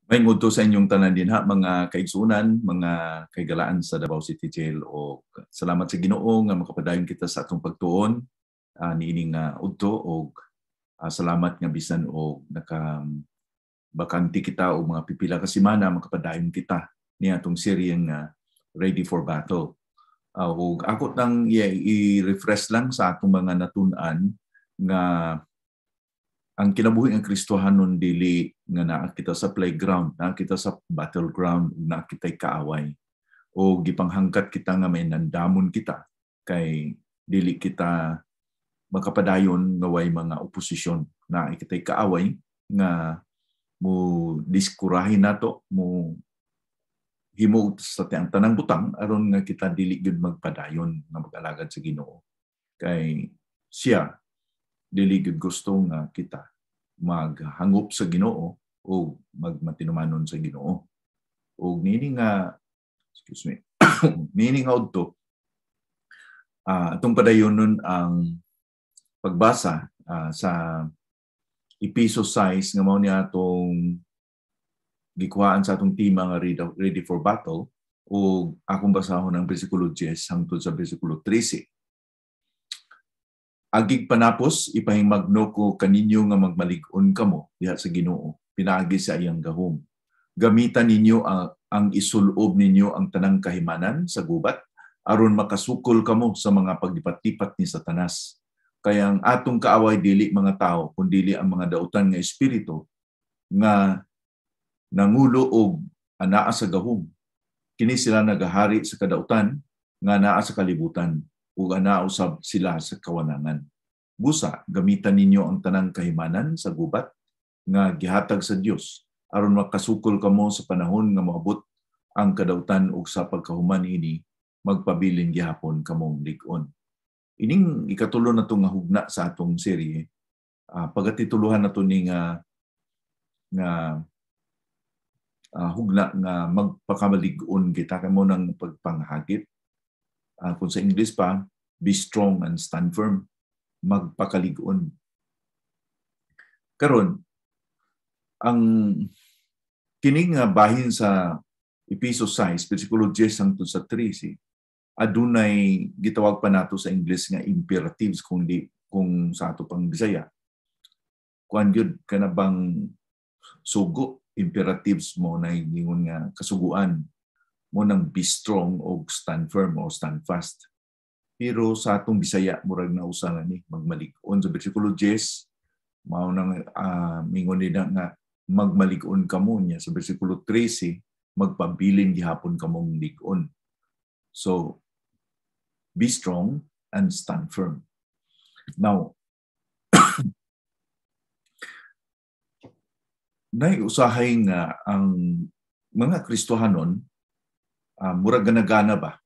May nguto sa inyong tanan dinha mga kaigsunan, mga kaigalaan sa Davao City Jail o salamat sa Ginoo nga makapadayon kita sa atong pagtuon niining udto og salamat nga bisan og bakanti kita o mga pipila ka semana makapadayon kita ni atong serye nga Ready for Battle. Og ako nang i-refresh lang sa atong mga natun-an nga ang kinabuhi ng Kristohanon dili nga naa kita sa playground, naa kita sa battleground, naa kita'y kaaway. O gipanghangkat kita nga may nandamon kita kay dili kita makapadayon nga way mga oposisyon. Naa kita'y kaaway nga mo diskurahin nato, mo himo sa tanang butang aron nga kita dili gyud magpadayon nga mag-alagad sa Ginoo. Kay siya dili gyud gusto nga kita maghangop sa Ginoo o magmatinumanon sa Ginoo. O nini nga nini nga udto atong padayonon ang pagbasa sa Ephesians 6 nga mao ni atong gikuhaan sa atong tema nga Ready for Battle o akong basahon ang bersikulo 10 hangtod sa bersikulo 13. Agig panapos, ipahimagno ko kaninyo nga magmalig-on kamo diha sa Ginoo, pinaagi sa iyang gahom. Gamitan ninyo ang isulob ninyo ang tanang kahimanan sa gubat, aron makasukol kamo sa mga paglipat-lipat ni Satanas. Kaya ang atong kaaway dili mga tao, kundi ang mga dautan nga espiritu nga nangulo og anaa sa gahom. Kini sila nagahari sa kadautan nga naa sa kalibutan, ug anaa usab sila sa kawanangan. Busa, gamitan ninyo ang tanang kahimanan sa gubat nga gihatag sa Dios aron makasukol kamo sa panahon nga moabot ang kadautan ug sa pagkahuman ini magpabilin gihapon kamong lig-on. Ining ikatulo na nga hugna sa atong serye. Pagatituluhan nato ni nga hugna nga magpakamalig-on kita kamo ng pagpanghagit. Kung sa English pa, be strong and stand firm. Magpakalig-on. Karon, ang kining bahin sa Ephesians 6, versikulo 10 hangtod sa 13, adunay gitawag pa nato sa English nga imperatives kung sa ato pang Bisaya. Kuan gyud kana bang sugo, imperatives mo na ingon nga kasuguan mo nang be strong o stand firm o stand fast. Pero sa atong Bisaya, murag na usa ni magmalig-on. Sa versikulo 10, mao nang mingon nila nga magmalig-on kamo niya. Sa versikulo 13, magpabilin gihapon kamong lig-on. So, be strong and stand firm. Now, naiusahay nga ang mga Kristohanon murag ganagana ba?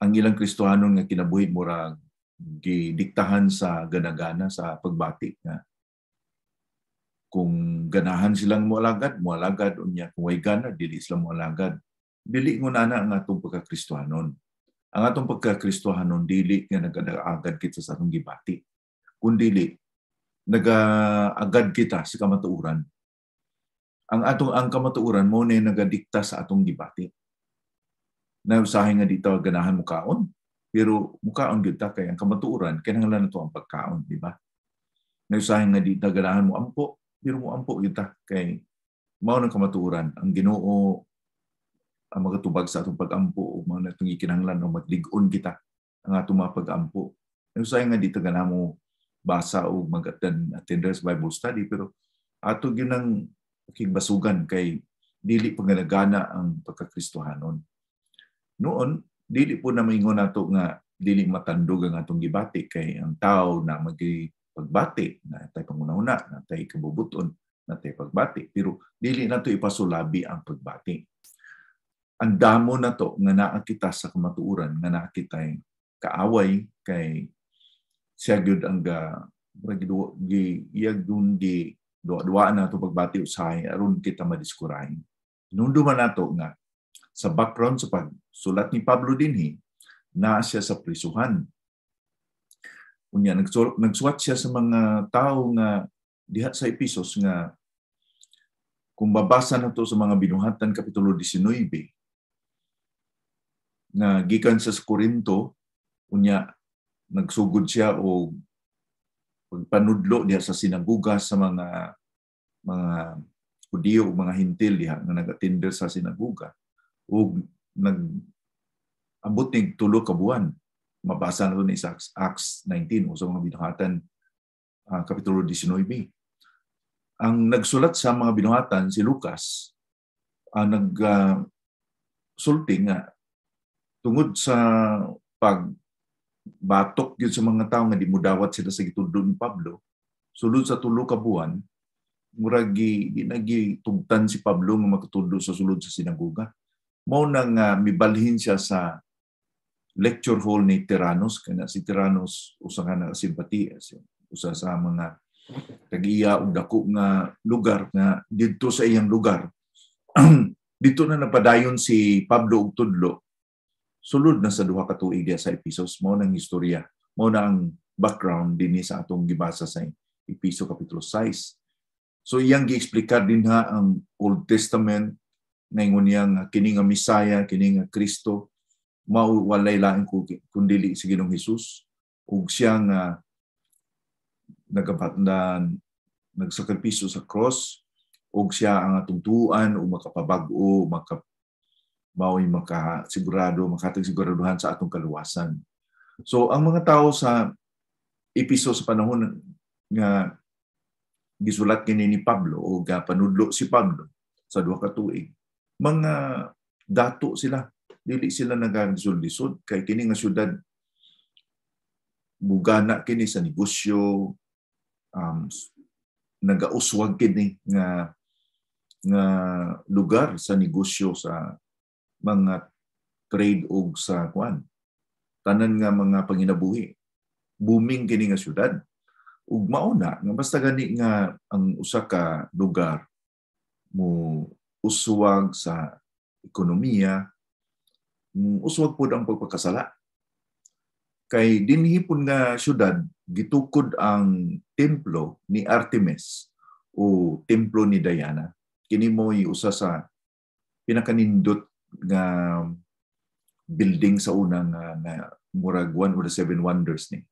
Ang ilang Kristohanon nga kinabuhi murag gidiktahan sa ganagana sa pagbati nga kung ganahan silang moalagad unya kung way gana dili sila moalagad. Dili ngunana ang atong pagka-Kristohanon. Ang atong pagka-Kristohanon dili nga nagadaagad kita sa atong gibati. Kundi nagaagad kita sa kamatuoran. Ang kamatuoran mo na nagadikta sa atong gibati. Na usahay nga dito ganahan mo kaon, pero mukaon gyud ta kay ang kamatuoran kinahanglan nato ang pagkaon, di ba? Na usahay nga dito ganahan mo ampo, pero mo ampo gyud ta kay mao nang kamatuoran. Ang Ginoo ang magatubag sa atong pag-ampo ug mao natong gikinahanglan o maglig-on kita ang atong mga pag-ampo. Na usahay nga dito ganahan mo basa o mag-attend Bible study, pero ato gyud nang kigbasugan kay dili pa ganagana ang pagka-Kristohanon. Noon, dili po na maingon nato nga dili matandog ang atong gibati kay ang tao na pagbati na tay panguna-una, na tay kabubuton, na tay pagbati, pero dili nato ipasulabi ang pagbati. Ang damo nato nga naa kita sa kamatuoran, nga naa kitay kaaway kay siya gyud ang duwa na ito pagbati usahay aron kita madiskurahin. Nunduman nato nga sa background sa pagsulat ni Pablo dinhi na siya sa prisuhan. Unya nagsuwat siya sa mga tao nga diha sa Ephesus nga Kung babasa na to sa mga binuhatan kapitulo 19 nga gikan sa Korinto, unya nagsugod siya o pagpanudlo diha sa sinaguga sa mga Hudiyo o mga Hintil diha nga nag-attender sa sinaguga ug nag-abot ning 3 ka buwan. Mabasa na to ni Acts 19 o sa mga binuhatan kapitulo 19. Ang nagsulat sa mga binuhatan si Lucas, nagsulti nga tungod sa pagbatok gyud sa mga tawo nga di modawat sila sa gitudlo ni Pablo, sulod sa 3 ka buwan murag ginagitugtan si Pablo nga makatudlo sa sulod sa sinagoga. Mao nang mibalhin siya sa lecture hall ni Tyrannus, kana si Tyrannus usa ka na simpati, usa sa mga tag-iya og dako nga lugar nga didto sa iyang lugar. Dito na napadayon si Pablo og tudlo sulod na sa 2 ka tuig sa Ephesus. Mao nang istorya, mao na ang background dinhi sa atong gibasa sa Efeso kapitulo 6. So iyang gi-explicar din ang Old Testament ngayon yang kini nga Messiah, kini nga Kristo mao walay lain kundi si Ginoong Hesus ug siya nga nagsakripisyo sa cross ug siya ang atong tuan ug makapabag-o, mao'y makatagsiguraduhan sa atong kaluwasan. So ang mga tao sa Efeso sa panahon nga gisulat kini ni Pablo o panudlo si Pablo sa 2 ka tuig, mga dato sila, dili sila nagagisod-lisod kay kini nga syudad bugana kini sa negosyo, nagauswag kini nga lugar sa negosyo, sa mga trade og sa tanan nga mga panginabuhi. Booming kini nga syudad. Ug mauna nga basta gani nga ang usa ka lugar mo uswag sa ekonomiya, uswag pud ang pagpakasala. Kay dinhi pud nga syudad gitukod ang templo ni Artemis o templo ni Diana. Kini mo'y usa sa pinakanindot nga building sa una nga murag one of the 7 wonders ni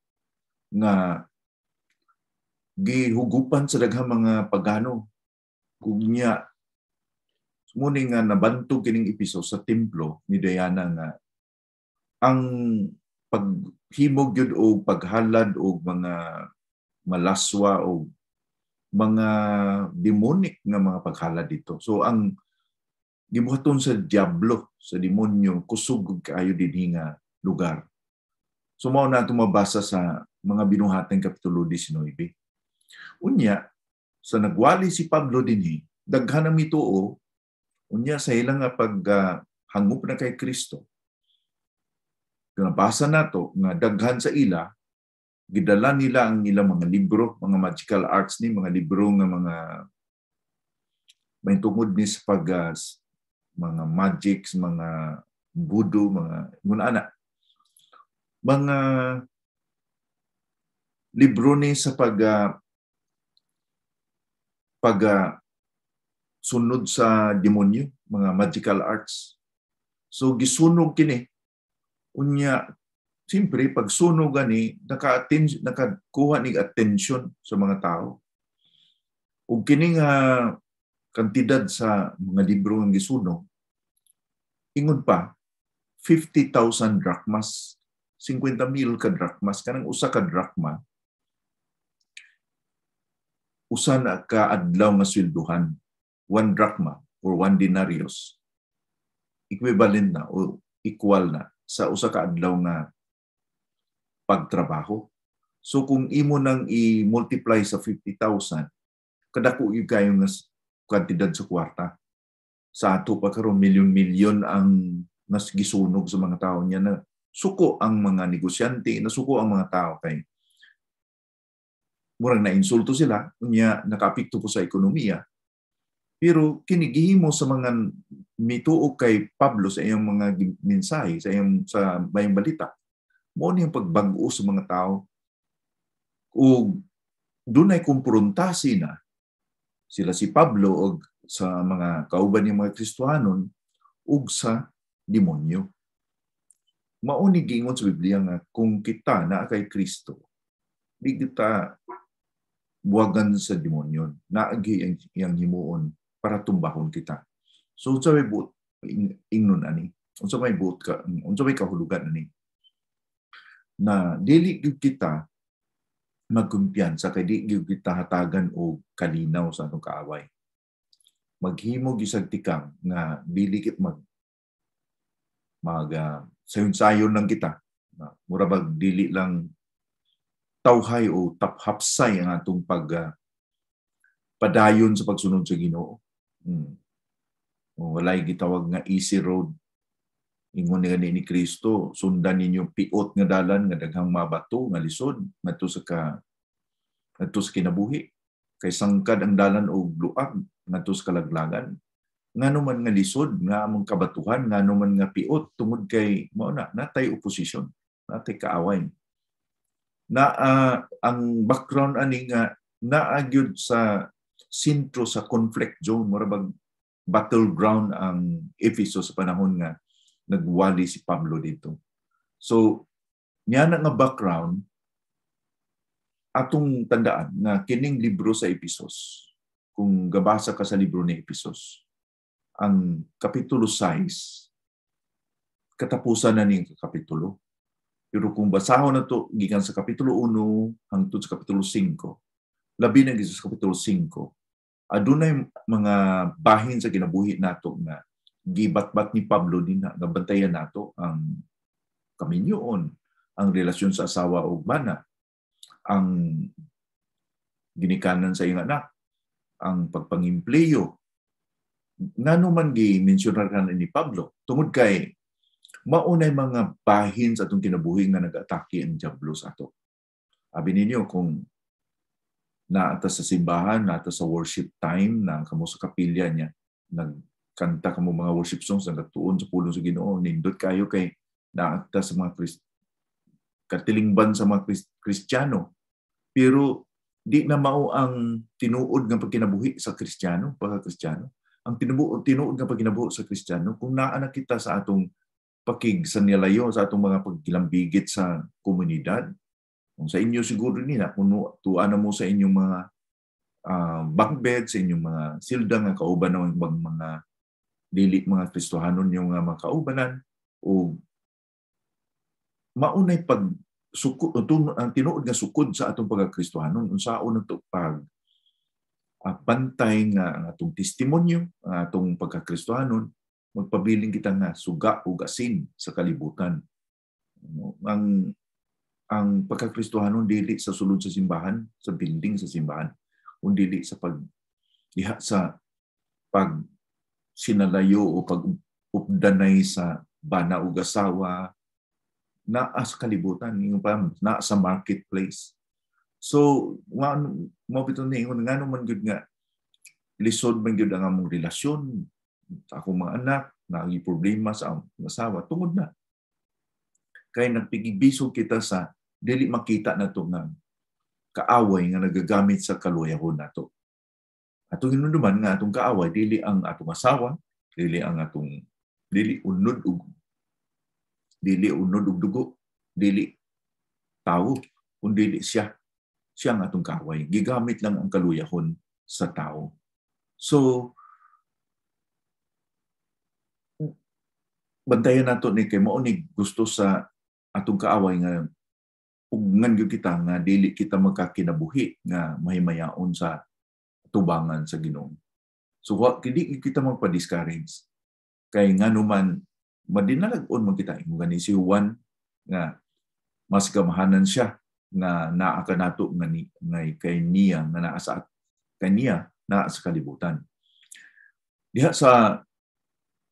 nga gihugupan sa daghang mga pagano. Kung niya muni nga nabantog kining Efeso sa templo ni Diana nga ang paghimog gyud o paghalad o mga malaswa o mga demonic nga mga paghalad dito. So ang gibuhaton sa diablo, sa demonyo, kusog kaayo dinhi nga lugar. So mao na mabasa sa mga binuhatan kapitulo 19. Unya sa nagwali si Pablo dinhi, daghan ang mituo unya sa ilang nga paghangop na kay Kristo. Nabasa nato nga daghan sa ila gidala nila ang ilang mga libro, mga magical arts ni, mga libro nga mga may tungod ni sa mga magics, mga voodoo, mga munana. Mga libro ni sa sunod sa demonyo, mga magical arts. So gisunog kini. Unya siyempre pag sunog gani nakakuha ning attention sa mga tao. Ug kini nga kantidad sa mga libro nga gisunog ingon pa 50,000 drachmas, 50,000 ka drachmas, kanang usa ka drachma usa na ka adlaw nga sweldohan. 1 drachma or 1 denarius equivalent na o equal na sa usa ka adlaw nga pagtrabaho. So kung imo nang i-multiply sa 50,000, kadako gyud kayo nga kantidad sa kwarta. Sa ato pa karon milyon-milyon ang nas gisunog sa mga tao niya na suko ang mga negosyante, nasuko ang mga tao kay murag na insulto sila, unya nakaapekto po sa ekonomiya. Pero kini gihimo sa mga mituog kay Pablo sa iyang mga mensahe, sa bayang balita, mao ni ang pagbag-o sa mga tao. Ug dunay kumprontasi na sila si Pablo og sa mga kauban ng mga Kristohanon ug sa demonyo. Mao ni giingon sa Biblia nga kung kita naa kay Kristo, di kita buwagan sa demonyo. Naagi ang himuon para tumbahon kita. So unsa may buot ingnon ani? Unsa may kahulugan ani? Na dili gyud kita magkumpiyansa kay di gyud kita hatagan og kalinaw sa atong kaaway. Maghimo gyud tikang nga dili kit sayon-sayon lang kita. Mura bag dili lang tawhay o taphapsay ang atong padayon sa pagsunod sa Ginoo. Walay gitawag nga easy road. Ingon ni Kristo, sundan ninyo piot nga dalan nga daghang mabato nga lisod ngadto sa kinabuhi. Kay sangkad ang dalan og luag ngadto sa kalaglagan. Ngano man nga lisod nga among kabatuhan, ngano man nga piot tungod kay mao natay opposition, natay kaaway. Ang background ani nga naagyud sa sentro sa conflict zone, murabag battleground ang Ephesus sa panahon nga nagwali si Pablo dito. So, niya na nga background, atong tandaan na kining libro sa Ephesus, kung gabasa ka sa libro ni Ephesus, ang Kapitulo 6, katapusan na ning kapitulo. Pero kung basahon na to gikan sa Kapitulo 1 hangtod sa Kapitulo 5, labi na sa Kapitulo 5, adunay mga bahin sa kinabuhi nato nga gibatbat ni Pablo din nga bantayan nato ang kaminyoon, ang relasyon sa asawa o bana, ang ginikanan sa iyong anak, ang pagpangimpleyo. Ngano man gi-mentionan ni Pablo tungod kay maunay mga bahin sa atong kinabuhi nga nag-atake ang diablo sa ato. Abi ninyo kung naata sa simbahan, naata sa worship time, na kamo sa kapilya niya, nagkanta kamo mga worship songs, nagtuon sa pulong sa Ginoo, nindot kayo kay naata sa mga katilingban sa mga Kristiyano. Pero di na mao ang tinuod nga pagkinabuhi sa Kristiyano, pagka-Kristiyano. Ang tinuod nga pagkinabuhi sa Kristiyano, kung naa na kita sa atong pakigsanilayo, sa atong mga pagkilambigit sa komunidad, kung sa inyo siguro nila, kung tuan na mo sa inyong mga bunk bed, sa inyong mga silda nga kauban ng mga dili mga Kristohanon yung mga kaubanan, o maunay ang tinuod nga sukod sa atong pagka-Kristohanon, unsaon nato pantay nga ang atong testimonyo, ang atong pagka-Kristohanon, magpabiling kita nga suga o asin sa kalibutan. Ang pagka-Kristohanon dili sa sulod sa simbahan, sa building sa simbahan, kundi sa diha sa pag sinalayo o pag-updanay sa bana o asawa, naa sa kalibutan, naa sa marketplace. So, mo bitaw ni ingon ngano man gyud nga lisod man gyud ang among relasyon sa akong mga anak, naagi problema sa among asawa tungod na kay nagpigibisog kita sa dili makita nato nga kaaway nga nagagamit sa kaluyahon nato. Atong hinumduman nga atong kaaway dili ang atong asawa, dili unod ug dugo, dili tawo, kundi siya ang atong kaaway. Gigamit lang ang kaluyahon sa tao. So, bantayan nato ni kay mao ni gusto sa atong kaaway nga ugnan gyud kita nga dili kita magkakinabuhi nga mahimayaon sa tubangan sa Ginoo. So dili kita magpa-discourage kay ngano man madinalag-on man kita imo gani si Juan nga mas gamahanan siya nga naa kanato nga kay niya nga naa sa kalibutan. Diha sa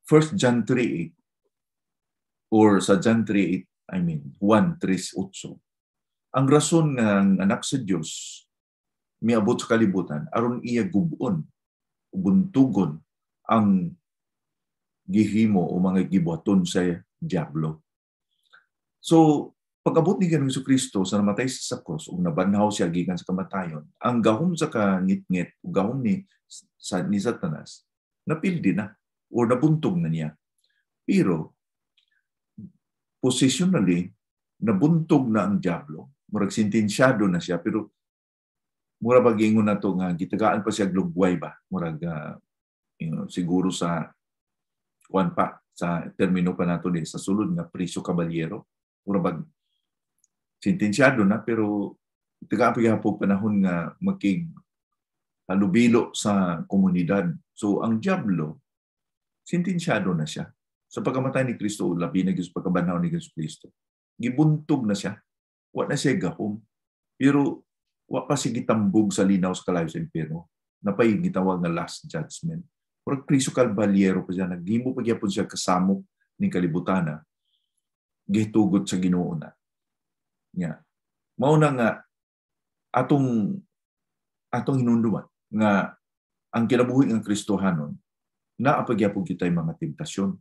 1 John 3:8 or sa John 3:8, 1:3:8. Ang rason nga ang anak sa Dios miabot sa kalibutan aron iya gubon, buntugon ang gihimo o mga gibuhaton sa diablo. So, pag-abot ni Ginoong Kristo sa namatay sa krus ug nabanhaw siya gikan sa kamatayon, ang gahom sa kangit-ngit ug gahom ni Satanas napildi na o nabuntog na niya. Pero positionally, nabuntog na ang Diablo, murag sentensyado na siya, pero mura bagingon na to nga gitagaan pa siya glugway ba, murag siguro sa kuan pa sa termino pa nato din sa sulod nga priso kabalyero, mura bag sentensyado na, pero tagaan pa gyapon panahon nga makig halubilo sa komunidad. So ang Diablo sentensyado na siya sa pagkamatay ni Kristo, labi na sa pagkabanhaw ni Kristo. Gibuntog na siya. Wa na siya gahom. Pero wa pa siya gitambog sa linaw sa kalayo sa impyerno. Napay gitawag nga last judgment. Pero Kristo Kalbalyero pa siya, naghimo pa gyapon siya kasamok ni kalibutan, gihitugot sa Ginoo na. Nya. Mao na nga atong hinunduman nga ang kinabuhi ng Kristohanon naapagyapon kitay mga temptasyon.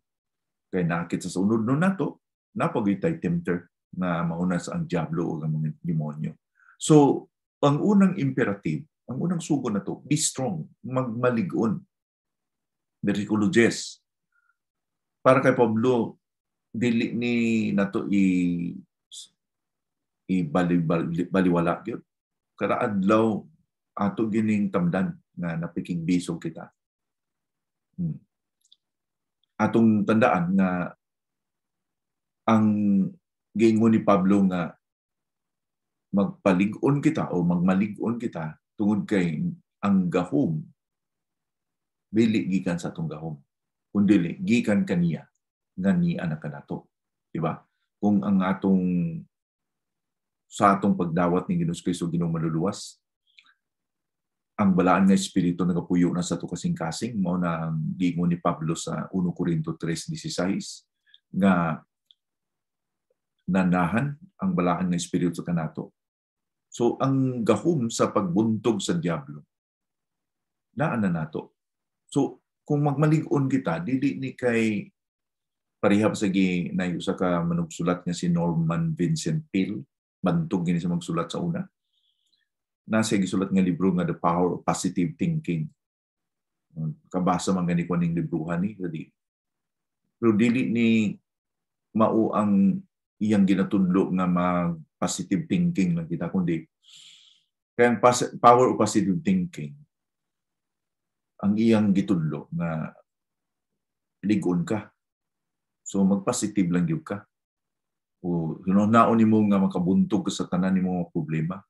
Kaya nakakita sa unod nun nato, napagitay tempter na mauna sa ang Diablo o ang mga demonyo. So, ang unang imperative, ang unang sugo na to, be strong, magmaligon. Versikulo 10. Para kay Pablo, dili ni nato baliwala gyud. Kada adlaw ato gining tamdan nga napikigbisog kita. Atong tandaan nga ang giingon ni Pablo nga magpalig-on kita o magmalig-on kita tungod kay ang gahom dili gikan sa atong gahom, kundi gikan kaniya nga ni anak kanato, di ba? Kung ang sa atong pagdawat ni Ginoong Kristo Ginoong maluluwas, ang balaan nga espiritu nagapuyo na sa ato kasing-kasing, mao na ang giingon ni Pablo sa 1 Corinto 3:16 nga nanahan ang balaan nga espiritu kanato. So ang gahom sa pagbuntog sa Diablo naa na nato. So kung magmalig-on kita, dili ni kay parihab sa ginayo sa ka manugsulat nga si Norman Vincent Peale, bantog gini sa magsulat sa una. Nasa gisulat nga libro nga The Power of Positive Thinking. Kabasa man gani ko ning libruhan ni. Pero dili ni mao ang iyang ginatudlo nga mag-positive thinking lang kita, kundi kaya ang power of positive thinking, ang iyang gitudlo nga ligon ka. So magpositive lang gyud ka. O hinunaon nimo nga makabuntog ka sa tanan nimo mga problema.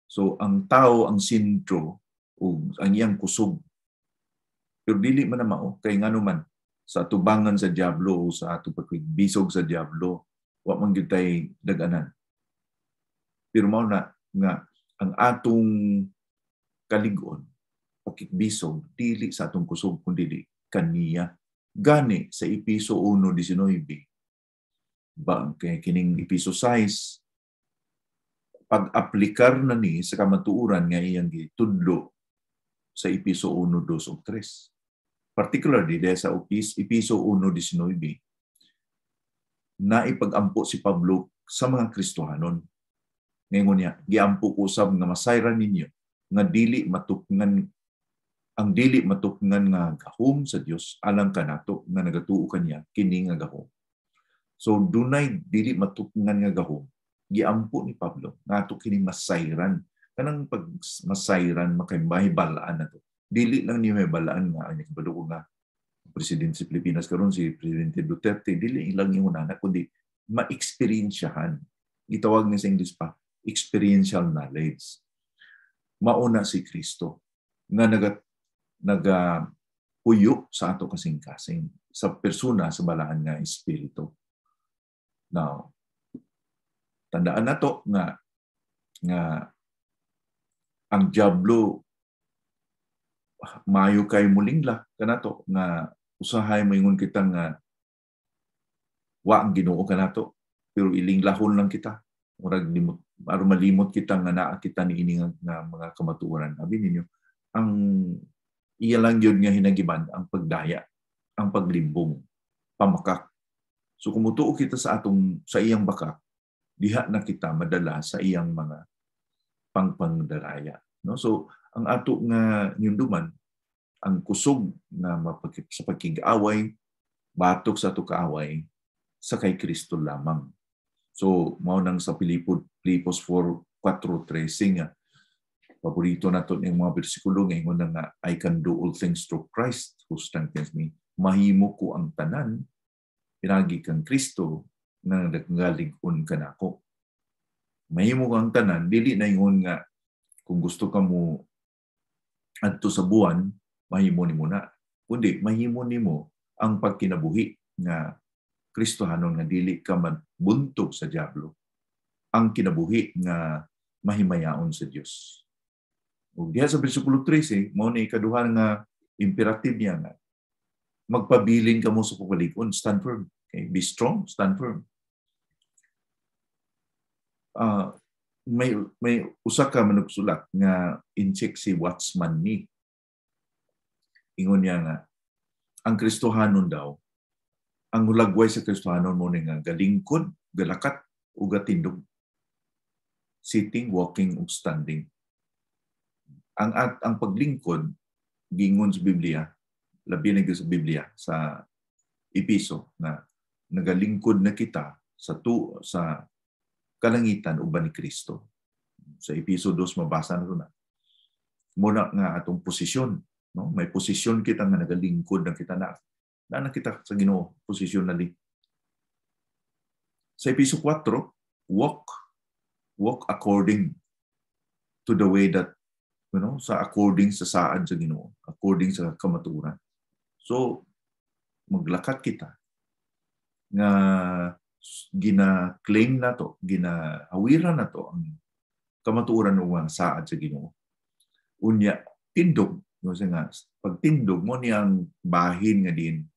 So ang tao ang sentro o ang iyang kusog. Pero dili man na mao kay ngano man sa tubangan sa Diablo o sa ato pagbisog sa Diablo, wa man gyud tay dag-anan. Pero mao na nga ang atong kalig-on, pakigbisog dili sa atong kusog kundi kaniya. Gani sa Episo 1:19 ba kay kining Episo 6 pag-aplikar na ni sa kamatuoran nga iyang gitudlo sa Episo 1:2 ug 3. Particularly sa Episo 1:19, naipag-ampo si Pablo sa mga Kristohanon. Ngayon niya, giampo ko usab nga masayran ninyo nga dili matukngan nga gahom sa Dios alang kanato nga nagatuo kaniya kini nga gahom. So dunay dili matukngan nga gahom. Giampo ni Pablo nato kini masayran. Kanang pag masayran makaibahibalaan na to. Dili lang niya may balaan nga ang kabalo nga presidente sa Pilipinas karon si Presidente Duterte, dili lang yung anak kundi ma-experiensyahan. Itawag niya sa English pa, experiential knowledge. Mauna si Kristo nga puyo sa ato kasing-kasing sa persona sa balaan nga espiritu. Now, tandaan nato nga ang Diablo maayo kay mulingla kanato nga usahay moingon kita nga wa ang Ginoo kanato pero ilinglahon lang kita murag limot aron malimot kita nga naa kita niini nga mga kamatuoran. Abi ninyo ang iya lang yun nga hinagiban ang pagdaya, ang paglimbong, pamakak. So kumutuo kita sa iyang bakak, diha na kita madala sa iyang mga pangpangdaraya. No? So ang ato nga nyunduman, ang kusog na sa pagkig-away, batok sa ato kaaway, sa kay Kristo lamang. So, mao nang sa Filipos 4:13 nga, paborito nato ng mga bersikulo nga ingon nga, I can do all things through Christ who strengthens me. Mahimo ko ang tanan, pinagi kang Kristo na naggalig-on ka nako. Mahimo ko ang tanan, dili na ingon nga, kung gusto ka mo adto sa buwan, mahimo nimo na. Kundi mahimo nimo ang pagkinabuhi nga Kristohanon nga dili ka man buntog sa diablo. Ang kinabuhi nga mahimayaon sa Dios. Ug diha sa bersikulo 13, mao ni ikaduha nga imperative niya nga magpabilin kamo sa pagpalig-on, stand firm. Okay? Be strong, stand firm. May usa ka manugsulat nga in-check si Watchman Nee. Ingon niya nga ang Kristohanon daw, ang hulagway sa Kristohanon mo nga galingkod, galakat ug gatindog. Sitting, walking ug standing. Ang paglingkod gingon sa Biblia, labi na sa Biblia sa Episo na nagalingkod na kita sa kalangitan uban ni Kristo. Sa Episo 2 mabasa na. Muna nga atong posisyon, no? May posisyon kita nga nagalingkod na kita na kita sa Ginoo, posisyon na li. Sa Episo 4, walk according to the way that, according sa saad sa Ginoo, according sa kamaturan. So, maglakat kita nga gina-claim na to, ginahawiran na to ang kamaturan ng saad sa Ginoo. Unya, tindog, nga, pag tindog mo niyang bahin nga din,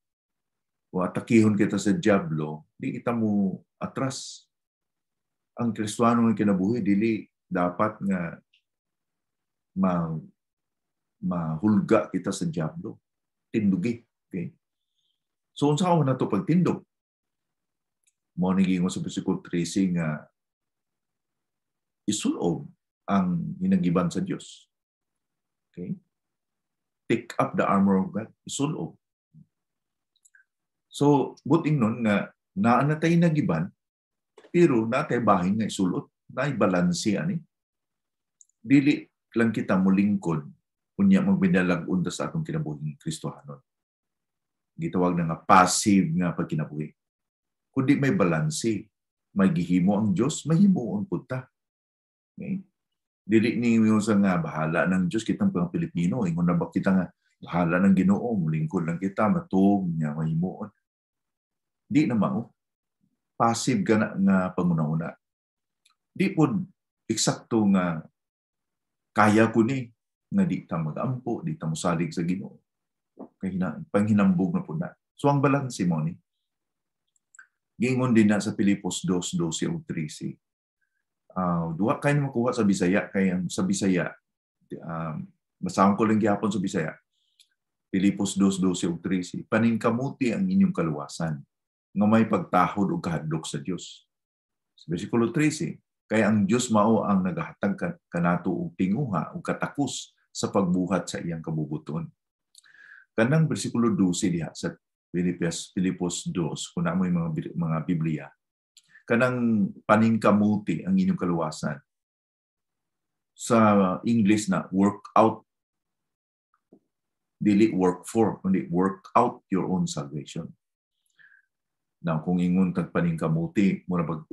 o atakihon kita sa diablo, di kita mo atras. Ang Kristiyano nga kinabuhi, dili dapat nga mahulga kita sa diablo. Tindugi. Okay? So, unsa ka na ito pagtindog? Mo naging sa bersikulo 13 nga isulob ang hinagiban sa Dios. Okay? Take up the armor of God. Isulob. So, buting nun nga naanatay nagiban, pero natay bahin nga isulot. Naibalansi ani. Dili lang kita mulingkod unya magbinalag-on sa atong kinabuhi Kristohanon. Gitawag na nga passive nga pagkinabuhi. Kundi may balansi, may gihimo ang Dios, may himuon pud ta. Okay? Dili ni sa nga bahala ng Dios kitang mga Pilipino, ingon na ba kita nga bahala ng Ginoo, mulingkod lang kita, matug nya may himuon. Di na mao. Passive ka na nga panguna-una. Di pud eksakto nga kaya ko ni nga di ta mag-ampo, di ta mosalig sa Ginoo. Kay panghinambog na pud na. So ang balanse mo ni gingon din na sa Filipos 2:12 ug 13. Duha kay makuha sa Bisaya kay sa Bisaya basahon ko lang gihapon sa Bisaya. Filipos 2:12 ug 13. Paningkamuti ang inyong kaluwasan nga may pagtahod ug kahadlok sa Dios. Sa bersikulo 13, kaya ang Dios mao ang nagahatag kanato og tinguha ug katakos sa pagbuhat sa iyang kabubuton. Kanang bersikulo 12 diha sa Filipos 2, kung na mo yung mga Biblia, kanang paningkamuti ang inyong kaluwasan. Sa English na work out, dili work for, kundi work out your own salvation. Now, kung ingon tag paningkamuti, mura pag,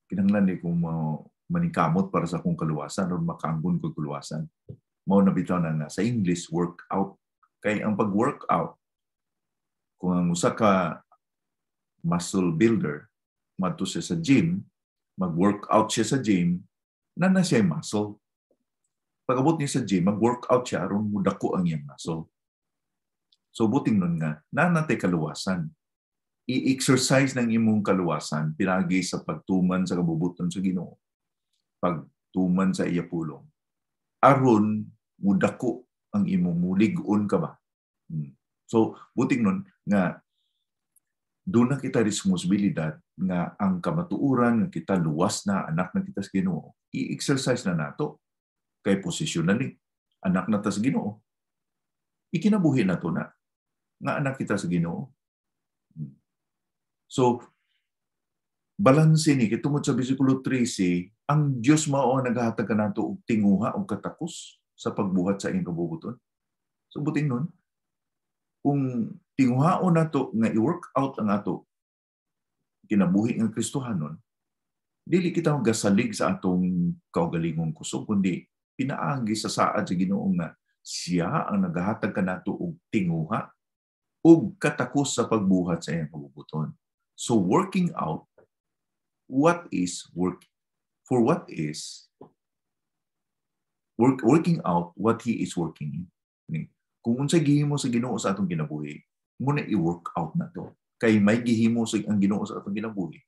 kinahanglan di kung maningkamot para sa akong kaluwasan o makaanggon ko kaluwasan. Mao na bitaw na sa English, work out. Kay ang pag-work out, kung ang usa ka muscle builder, madto siya sa gym, mag-work out siya sa gym, na siya muscle. Pag-abot niya sa gym, mag-work out siya aron mudako ang iyang muscle. So buting nun nga, nanatay kaluwasan. I-exercise ng imong kaluwasan pinagi sa pagtuman sa kabubuton sa Ginoo. Pagtuman sa iya pulong. Aron mudako ang imong mulig-on ka ba? So, buting nun nga doon na kita responsibilidad nga ang kamatuuran nga kita luwas na anak na kita sa Ginoo. I-exercise na nato kay positionally anak na ta sa Ginoo. ikinabuhi na to na nga anak kita sa Ginoo. So balanse ni kitungod sa bersikulo 13, ang Dios mao ang naghatag kanato og tinguha og katakos sa pagbuhat sa iyang kabubuton. So buting nun, kung tinguhaon nato nga i-work out ang ato kinabuhi ng Kristohanon, dili kita magasalig sa atong kaugalingong kusog, kundi pinaagi sa saad sa Ginoo nga siya ang naghatag kanato og tinguha ug katakos sa pagbuhat sa iyang kabubuton. So working out working out what He is working in. Kung unsay gihimo sa Ginoo sa atong kinabuhi, muna i-work out na to. Kay may gihimo sa ang Ginoo sa atong kinabuhi,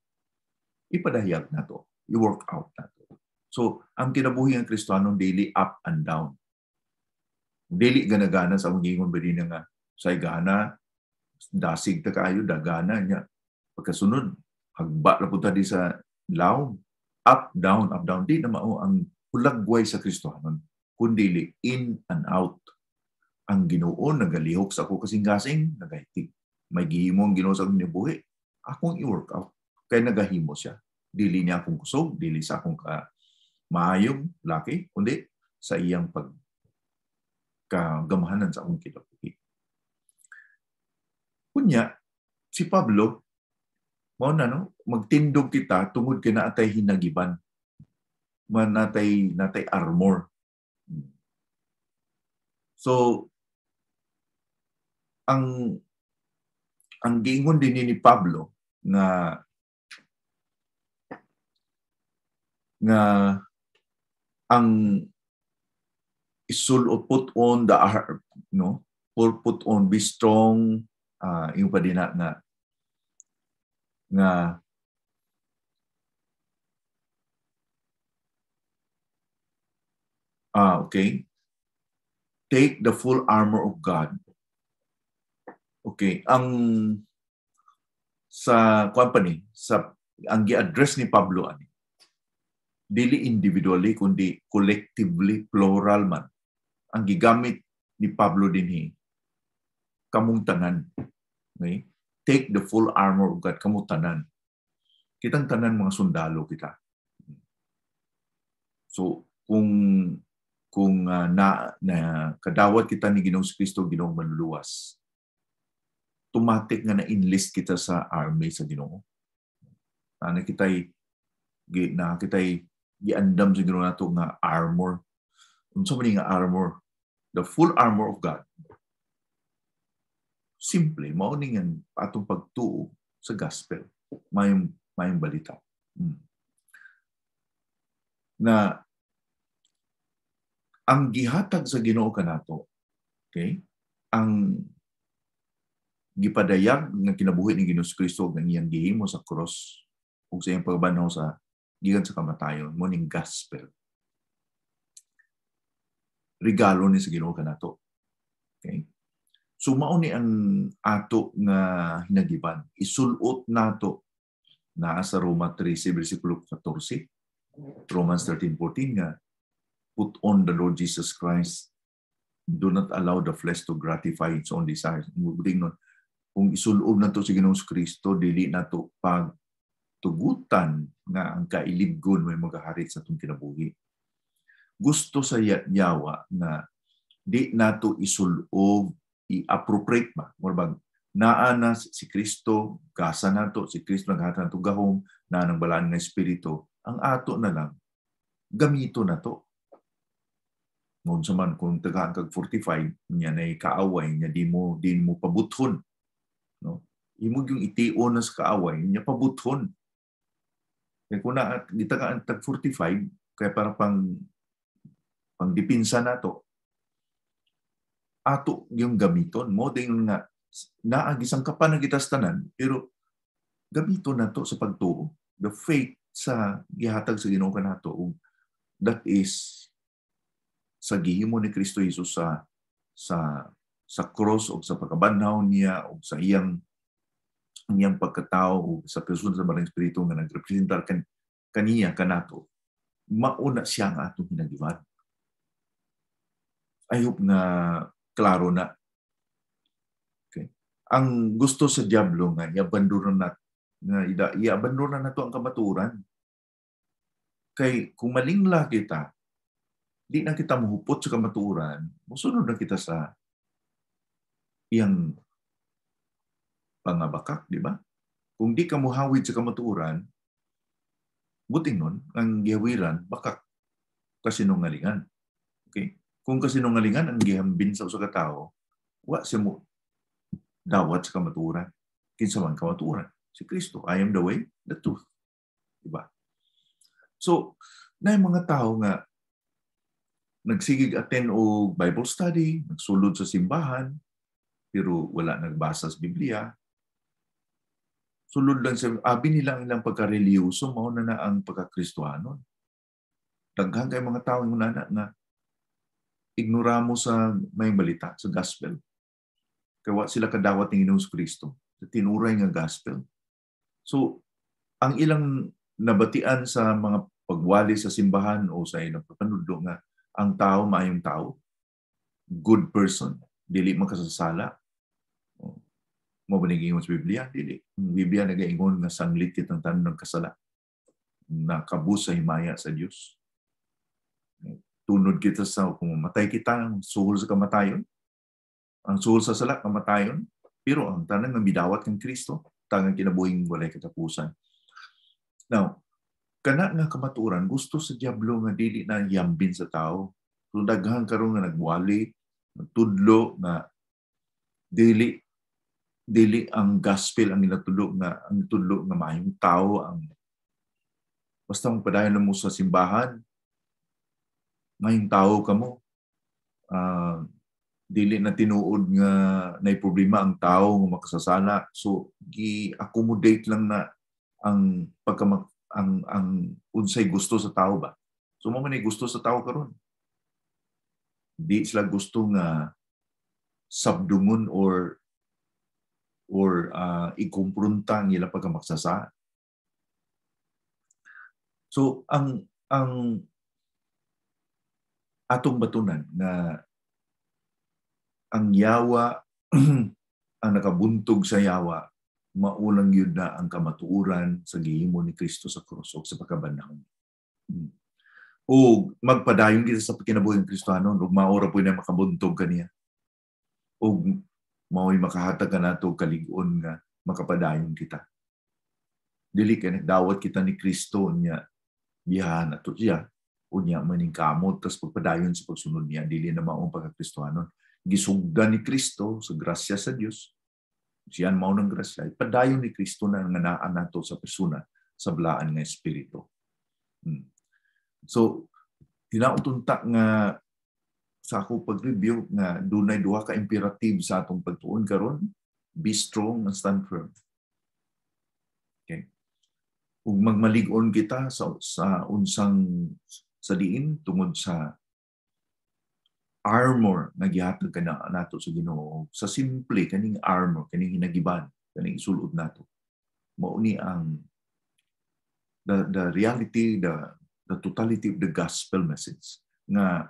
ipadahiyag na to, i-work out na to. So, ang kinabuhi ng Kristiyano daily up and down. Dili gana-gana sa among gingon ba din nga say gana, dasig ta kaayo, dagana niya. Pagkasunod, hagba na punta di sa law, up, down, up, down. Di na mao ang hulagway sa Kristohanon, kundi in and out. Ang Ginoo nagalihok sa ako kasing-gasing, nagahiti. May gihimo ang Ginoo sa akong kinabuhi, akong i-work out. Kaya nagahimo siya. Dili niya akong kusog, dili sa akong maayong laki, kundi sa iyang pagkagamahanan sa akong kinabuhi. Kunya, si Pablo, mao na no, magtindog kita tungod kay naatay hinagiban. Natay armor. So ang giingon din ni Pablo nga ang isul o put on the no, put on, be strong, yung pa din nga okay. Take the full armor of God. Okay, ang gi-address ni Pablo ani, dili individually kundi collectively, plural man. Ang gigamit ni Pablo dinhi kamong tanan. Okay? Take the full armor of God, kamong tanan. Kitang tanan mga sundalo kita. So kung kadawat kita ni Ginoong Kristo, Ginoong Manluluwas, automatic nga na-enlist kita sa army sa Ginoo. Na kitay giandam sa Ginoo nato nga armor. Unsa man nga armor? The full armor of God. Simple, mao ni nga atong pagtuo sa gospel. Mayong balita. Na ang gihatag sa Ginoo kanato, okay? Ang gipadayag nga kinabuhi ni Ginoong Kristo nga iyang gihimo sa cross ug sa iyang pagbanhaw sa gikan sa kamatayon, mo ning gospel. Regalo ni sa Ginoo kanato. Okay? So mao ni ang ato nga hinagiban. Isulot nato naa sa Roma 13 bersikulo 14, Romans 13:14 nga put on the Lord Jesus Christ. Do not allow the flesh to gratify its own desires. Kung isulod na to si Ginoong Kristo, dili na to pagtugutan nga ang kailibgon may magahari sa itong kinabuhi. Gusto sa yawa na di na to isulog, i-appropriate ba? Morbag, naa na si Kristo, gasa na to, si Kristo naghatag na to gahom, na nang balaan ng Espiritu, ang ato na lang, gamito na to. Noon sa man, kung tagaan kag 45, niya na kaaway, niya di mo pabuthon. No? Imog yung ition na sa kaaway, niya pabuthon. Kaya kung tagaan tag 45, kaya para pang dipinsa na to, ato yung gamiton. Mo din nga, naagisang kapan na kitas tanan, pero gamiton na to sa pagtuo. The faith sa gihatag sa Ginoo kanato, that is sa gihimo ni Kristo Jesus sa cross o sa pagkabanhaw niya o sa iyang pagkatao o sa person sa Banal Espiritu nga nagrepresentar kaniya kanato, mauna siya ang atong hinagiban. I hope na klaro na Ang gusto sa diablo nga iabandonan nato ang kamatuoran. Kay kung malingla kita, di na kita mahupot sa kamatuoran, musunod na kita sa iyang pangabakak, di ba? Kung di ka muhawid sa kamatuoran, buting nun, ang gihawiran, bakak kasinungalingan. Okay? Kung kasinungalingan ang gihambin sa usa ka tawo, wa siya mo dawat sa kamatuoran. Kinsa man kamatuoran? Si Kristo. I am the way, the truth. Diba? So, na yung mga tao nga nagsigig attend o Bible study, nagsulod sa simbahan, pero wala nagbasa sa Biblia. Sulod lang sa binilang ilang pagka-reliyoso, mao na ang pagka-Kristohanon. Daghan kay mga tao nga ignoramo sa may balita, sa gospel. Kaya sila kadawat ng Ginoong Kristo sa tinuray nga gospel. So, ang ilang nabatian sa mga pagwali sa simbahan o sa ilang papanudlo nga ang tao maayong tao, good person, dili makasasala. Mo ba nag-ingon sa Biblia? Dili. Ang Biblia nag-ingon nga sanglit kitang tanan ng kasala. Nakabus sa himaya sa Dios. Tunod kita sa kung matay kita, ang suhol sa kamatayon. Ang suhol sa sala, kamatayon. Pero ang tanan ng bidawat kang Kristo, tangang kinabuhing walay katapusan. Now, kana nga kamatuoran, gusto sa diablo nga dili na yambin sa tao. So daghan karon nga nagwali, nagtudlo nga dili ang gospel ang inatudlo nga ang tudlo nga maayong tao ang basta mo padayon mo sa simbahan, maayong tao kamo. Dili na tinuod nga nay problema ang tao nga makasasala. So gi-accommodate lang na ang ang unsay gusto sa tao ba. So mo man gusto sa tao karon. Di sila gusto nga sabdungon or ikumpronta ang ila pagkamaksasa. So ang atong batunan na ang yawa ang nakabuntog sa yawa maulang yun na ang kamatuuran sa gihimo ni Kristo sa krus o sa pagkabanhaw. O magpadayon kita sa kinabuhi ng Kristohanon ug maora po na makabuntog kaniya. O mao'y makahatag ka nato kalig-on nga makapadayon kita. Dili kay nagdawat kita ni Kristo niya biyahan ato siya unya maning kamot tas pagpadayon sa pagsunod niya dili na maong pagka-Kristohanon. Gisugdan ni Kristo sa grasya sa Dios. Siyan mao ng grasya. Padayon ni Kristo na nga naa nato sa persona sa blaan nga espiritu. So tinautunta nga sa ako pag-review nga dunay duha ka imperative sa atong pagtuon karon, be strong and stand firm. Okay. Ug magmalig-on kita sa unsang sa diin tungod sa armor nga gihatag kana nato sa Ginoo. Sa simple kaning armor, kaning hinagiban, kaning isulod nato. Mao ni ang the reality, the totality of the gospel message nga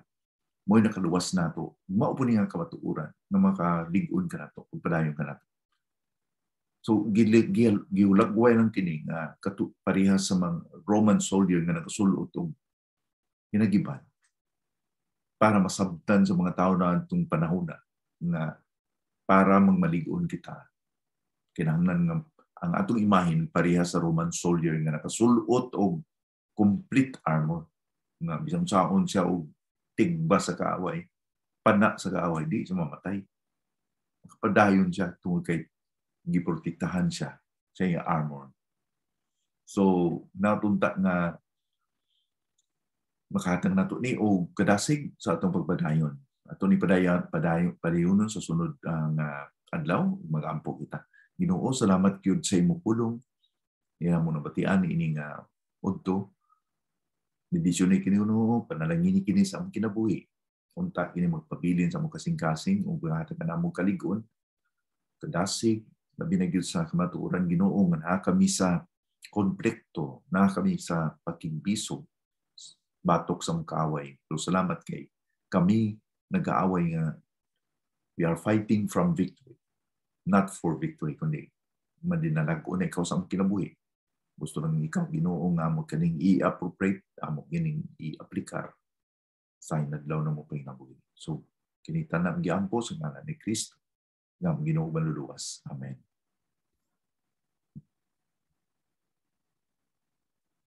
mo'y nakaluwas nato. Mao po niya kamatuoran na makalig-on ka nato, pagpadayon ka nato. So giulagway lang kini nga parehas sa mga Roman soldier nga nagasulod og hinagiban para masabtan sa mga tao na itong panahon na para magmalig-on kita. Kinahanglan nga ang atong imahin parehas sa Roman soldier nga nakasulot og complete armor. Nga bisang saon siya og tigba sa kaaway, pana sa kaaway, di siya mamatay. Nakapadayon siya tungkol kay giprotektahan siya sa iyang armor. So, natunta nga makahatag nato ni o kadasig sa atong pagpadayon. Ato ni padayon sa sunod nga adlaw, magampo kita. Ginoo, salamat gyud sa imong pulong. Iya mo nabatian ini nga udto. Bendisyon ni kini Ginoo, panalangin kini sa among kinabuhi. Unta kini magpabilin sa among kasing-kasing ug hatag kanamo kalig-on. Kadasig labi na gyud sa kamatuoran Ginoo nga naa kami sa konflikto, naa kami sa pakigbisog batok sa mga kaaway. Pero salamat kay kami nag-aaway nga we are fighting from victory. not for victory, kundi madinalago na ikaw sa among kinabuhi. Gusto lang ikaw, Ginoo, nga mo kaning i-appropriate, amo kining i-aplikar sa inadlaw na mo panginabuhi. So, kinita na ang giampo sa ngalan ni Kristo, nga mo Ginoo manluluwas. Amen.